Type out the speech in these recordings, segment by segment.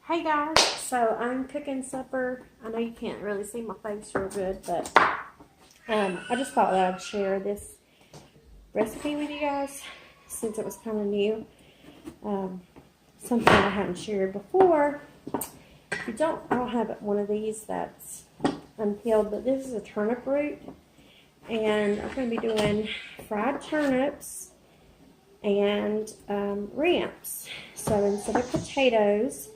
Hey guys, so I'm cooking supper. I know you can't really see my face real good, but I just thought that I'd share this recipe with you guys since it was kind of new. Something I hadn't shared before. If you don't, I don't have one of these that's unpeeled, but this is a turnip root, and I'm going to be doing fried turnips and ramps. So instead of potatoes,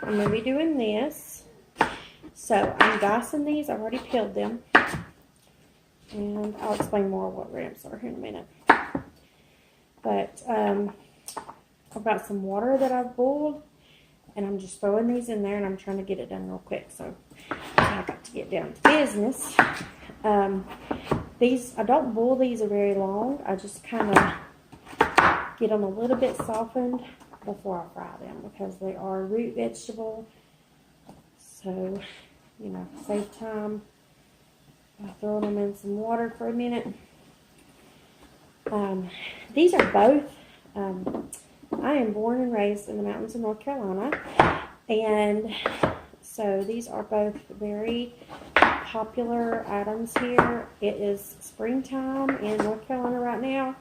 I'm going to be doing this. So I'm dicing these. I've already peeled them. And I'll explain more what ramps are here in a minute. But I've got some water that I've boiled. And I'm just throwing these in there. And I'm trying to get it done real quick. So I've got to get down to business. I don't boil these very long. I just kind of get them a little bit softened before I fry them, because they are a root vegetable. So, you know, save time by throwing them in some water for a minute. These are both, I am born and raised in the mountains of North Carolina, and so these are both very popular items here. It is springtime in North Carolina right now.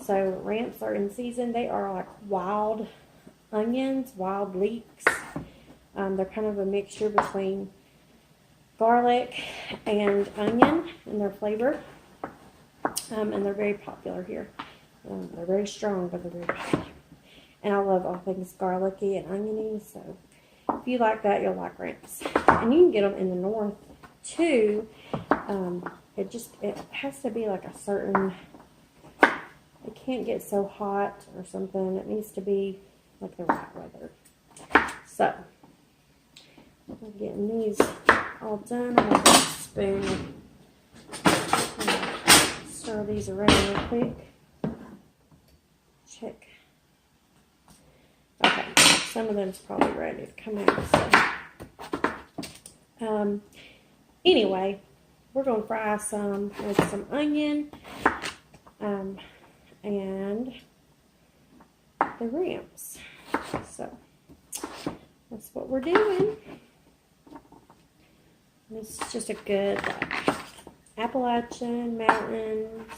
So ramps are in season. They are like wild onions, wild leeks. They're kind of a mixture between garlic and onion in their flavor. And they're very popular here. They're very strong, but they're very popular. And I love all things garlicky and oniony. So if you like that, you'll like ramps. And you can get them in the north too. It has to be like a certain... It can't get so hot or something. It needs to be like the right weather. So, I'm getting these all done. I'm going to get a spoon. Stir these around real quick. Check. Okay, some of them's probably ready to come out. So, anyway, we're going to fry some with some onion. And the ramps. So that's what we're doing. This is just a good Appalachian mountains.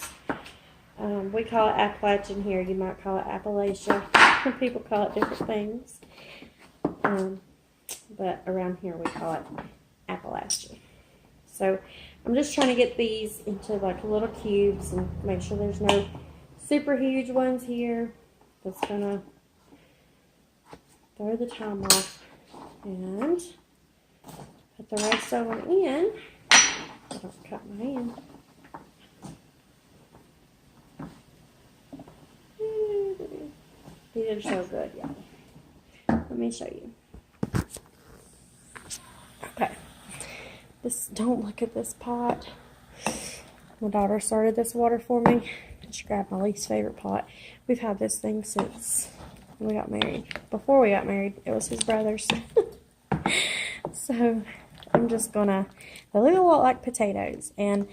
We call it Appalachian here. You might call it Appalachia. People call it different things. But around here we call it Appalachian. So I'm just trying to get these into like little cubes and make sure there's no super huge ones here. That's gonna throw the time off, and put the rest of them in. I don't cut my hand. These are so good, y'all. Let me show you. Okay. Don't look at this pot. My daughter started this water for me. She grabbed my least favorite pot. We've had this thing since we got married. Before we got married, it was his brother's. So I'm just gonna, they look a lot like potatoes. And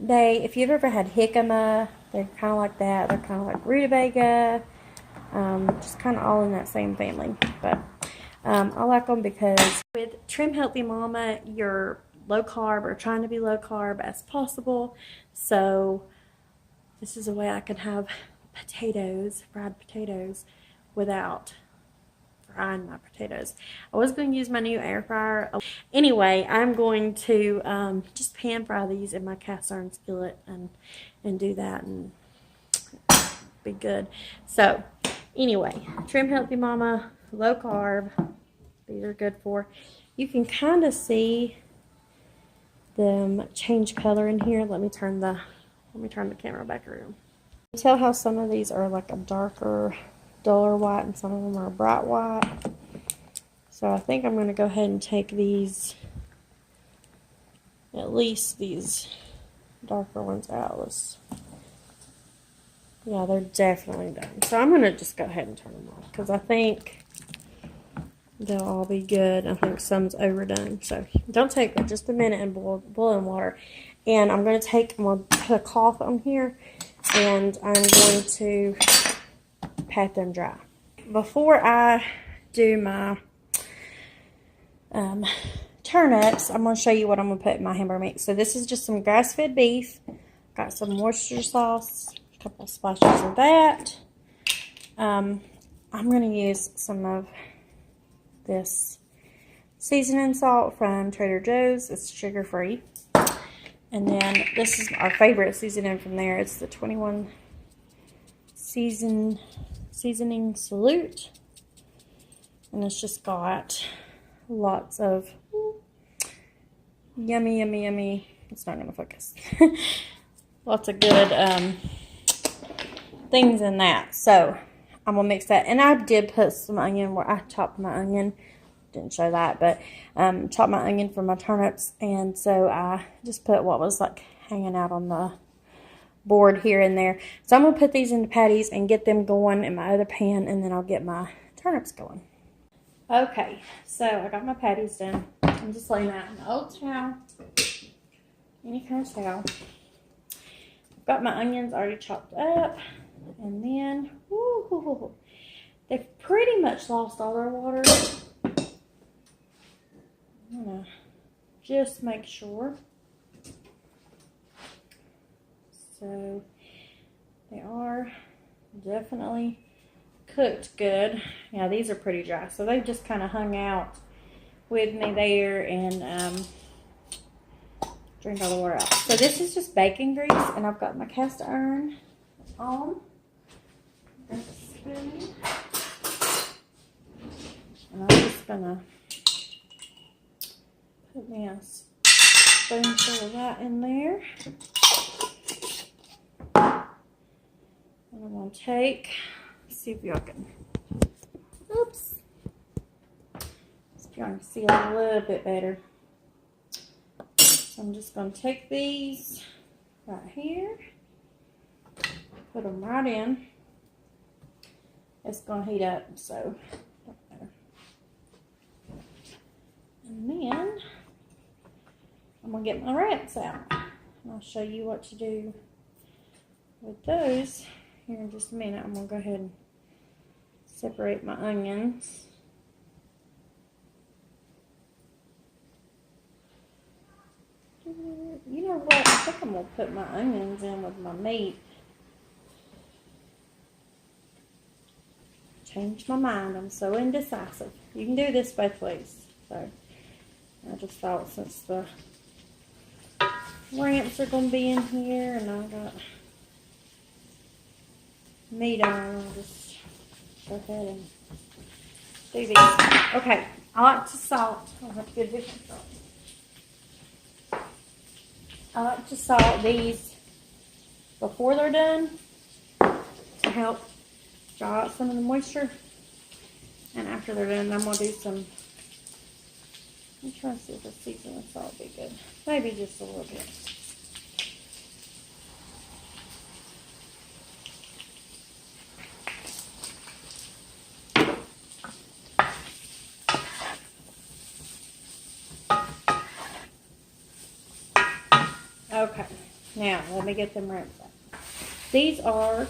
if you've ever had jicama, they're kind of like that. They're kind of like rutabaga. Just kind of all in that same family. But I like them because with Trim Healthy Mama, you're low carb or trying to be low carb as possible. So this is a way I can have potatoes, fried potatoes, without frying my potatoes. I was going to use my new air fryer. Anyway, I'm going to just pan fry these in my cast iron skillet and do that and be good. So anyway, Trim Healthy Mama, low carb. These are good for. You can kind of see them change color in here. Let me turn the camera back around. You tell how some of these are like a darker, duller white, and some of them are bright white. So I think I'm going to go ahead and take these, at least these darker ones out. Yeah, they're definitely done. So I'm going to just go ahead and turn them off, because I think they'll all be good. I think some's overdone. So don't take but just a minute and boil in water. And I'm going to put a cloth on here, and I'm going to pat them dry. Before I do my turnips, I'm going to show you what I'm going to put in my hamburger mix. So this is just some grass-fed beef. Got some Worcestershire sauce, a couple splashes of that. I'm going to use some of this seasoning salt from Trader Joe's. It's sugar-free. And then this is our favorite seasoning from there. It's the 21 seasoning salute. And it's just got lots of yummy. It's not going to focus. Lots of good things in that. So I'm going to mix that. And I did put some onion where I chopped my onion. Didn't show that, but chopped my onion for my turnips. And so I just put what was like hanging out on the board here and there. So I'm going to put these into patties and get them going in my other pan, and then I'll get my turnips going. Okay, so I got my patties done. I'm just laying out an old towel, any kind of towel. I've got my onions already chopped up, and then they've pretty much lost all their water. I'm gonna just make sure. So they are definitely cooked good. Yeah, these are pretty dry, so they've just kind of hung out with me there and drained all the water out. So this is just bacon grease, and I've got my cast iron on. And I'm just gonna put me a spoonful of that in there. And I'm gonna take, see if y'all can, oops, see if y'all can see a little bit better. So I'm just gonna take these right here, put them right in. It's gonna heat up, so don't matter. And then I'm gonna get my ramps out, and I'll show you what to do with those here in just a minute. I'm gonna go ahead and separate my onions. You know what? I think I'm gonna put my onions in with my meat. Changed my mind. I'm so indecisive. You can do this both ways. So I just thought, since the ramps are gonna be in here and I got meat on, I'll just go ahead and do these. Okay, I like to salt. I'll have to get a different salt. I like to salt these before they're done to help draw out some of the moisture. And after they're done, I'm going to do some, I'm trying to see if the seasoning salt will be good. Maybe just a little bit. Okay, now let me get them ramps out. These are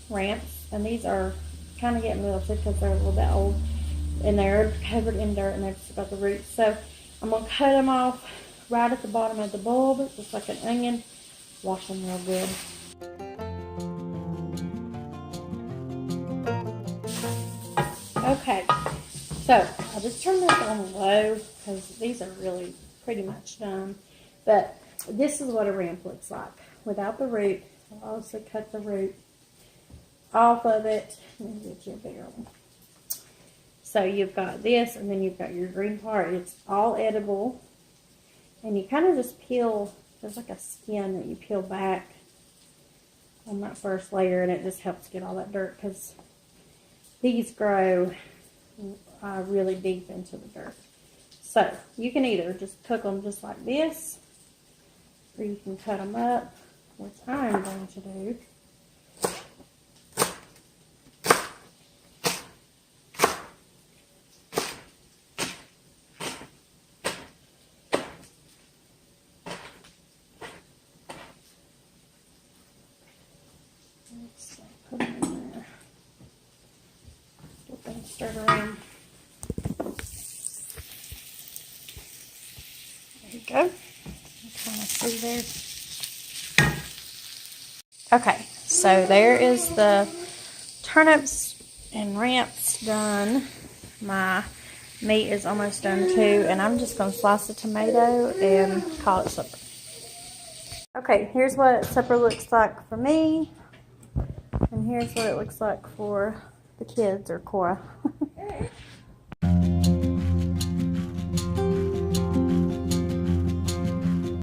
ramps, and these are kind of getting wilted because they're a little bit old, and they're covered in dirt, and they've still got the roots. So I'm going to cut them off right at the bottom of the bulb, just like an onion. Wash them real good. Okay, so I just turned this on low because these are really pretty much done. But this is what a ramp looks like without the root. I'll also cut the root off of it. Let me get you a bigger one. So you've got this, and then you've got your green part. It's all edible. And you kind of just peel, there's like a skin that you peel back on that first layer, and it just helps get all that dirt, because these grow really deep into the dirt. So you can either just cook them just like this, or you can cut them up, which I'm going to do. Let's put them in there. Get them stirred around. go. Kind of see there. Okay, so there is the turnips and ramps done. My meat is almost done too, and I'm just going to slice a tomato and call it supper. Okay, here's what supper looks like for me, and here's what it looks like for the kids, or Cora.